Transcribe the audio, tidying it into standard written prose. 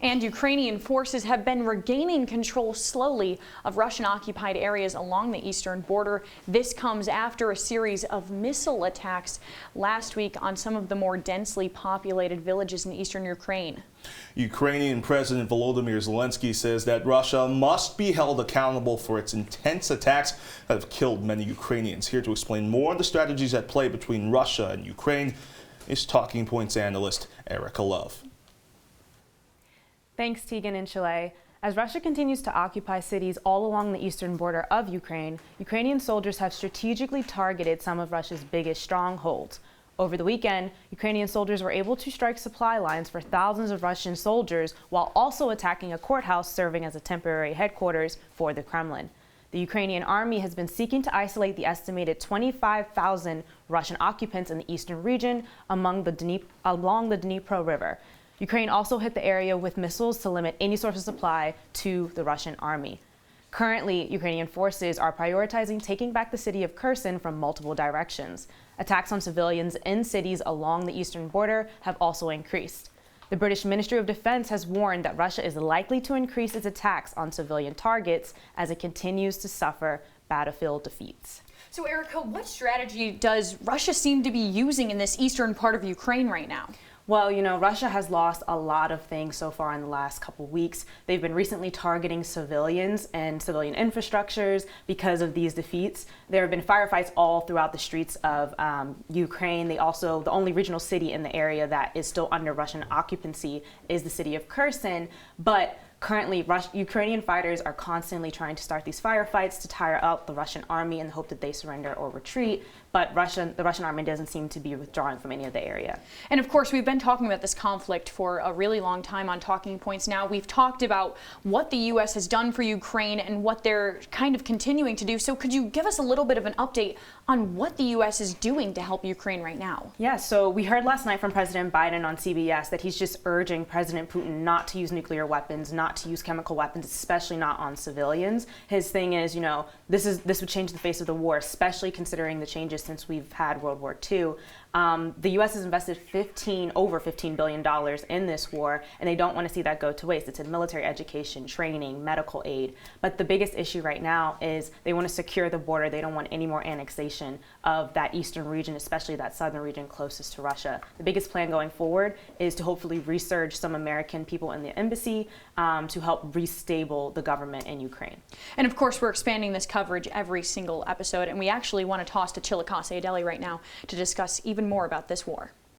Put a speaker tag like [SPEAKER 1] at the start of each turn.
[SPEAKER 1] And Ukrainian forces have been regaining control slowly of Russian-occupied areas along the eastern border. This comes after a series of missile attacks last week on some of the more densely populated villages in eastern Ukraine.
[SPEAKER 2] Ukrainian President Volodymyr Zelensky says that Russia must be held accountable for its intense attacks that have killed many Ukrainians. Here to explain more on the strategies at play between Russia and Ukraine is Talking Points analyst Ericka Love.
[SPEAKER 3] Thanks, Tegan and Chile. As Russia continues to occupy cities all along the eastern border of Ukraine, Ukrainian soldiers have strategically targeted some of Russia's biggest strongholds. Over the weekend, Ukrainian soldiers were able to strike supply lines for thousands of Russian soldiers while also attacking a courthouse serving as a temporary headquarters for the Kremlin. The Ukrainian army has been seeking to isolate the estimated 25,000 Russian occupants in the eastern region along the Dnipro River. Ukraine also hit the area with missiles to limit any source of supply to the Russian army. Currently, Ukrainian forces are prioritizing taking back the city of Kherson from multiple directions. Attacks on civilians in cities along the eastern border have also increased. The British Ministry of Defense has warned that Russia is likely to increase its attacks on civilian targets as it continues to suffer battlefield defeats.
[SPEAKER 1] So, Ericka, what strategy does Russia seem to be using in this eastern part of Ukraine right now?
[SPEAKER 3] Well, Russia has lost a lot of things so far in the last couple weeks. They've been recently targeting civilians and civilian infrastructures because of these defeats. There have been firefights all throughout the streets of Ukraine. The only regional city in the area that is still under Russian occupancy is the city of Kherson. But currently, Ukrainian fighters are constantly trying to start these firefights to tire out the Russian army in the hope that they surrender or retreat. But the Russian army doesn't seem to be withdrawing from any of the area.
[SPEAKER 1] And of course, we've been talking about this conflict for a really long time on Talking Points now. We've talked about what the U.S. has done for Ukraine and what they're kind of continuing to do. So could you give us a little bit of an update on what the U.S. is doing to help Ukraine right now?
[SPEAKER 3] Yeah, so we heard last night from President Biden on CBS that he's just urging President Putin not to use nuclear weapons, not to use chemical weapons, especially not on civilians. His thing is, this would change the face of the war, especially considering the changes since we've had World War II. The U.S. has invested over $15 billion in this war, and they don't want to see that go to waste. It's in military education, training, medical aid. But the biggest issue right now is they want to secure the border. They don't want any more annexation of that eastern region, especially that southern region closest to Russia. The biggest plan going forward is to hopefully resurge some American people in the embassy to help restable the government in Ukraine.
[SPEAKER 1] And of course, we're expanding this coverage every single episode, and we actually want to toss to Chile right now to discuss even more about this war.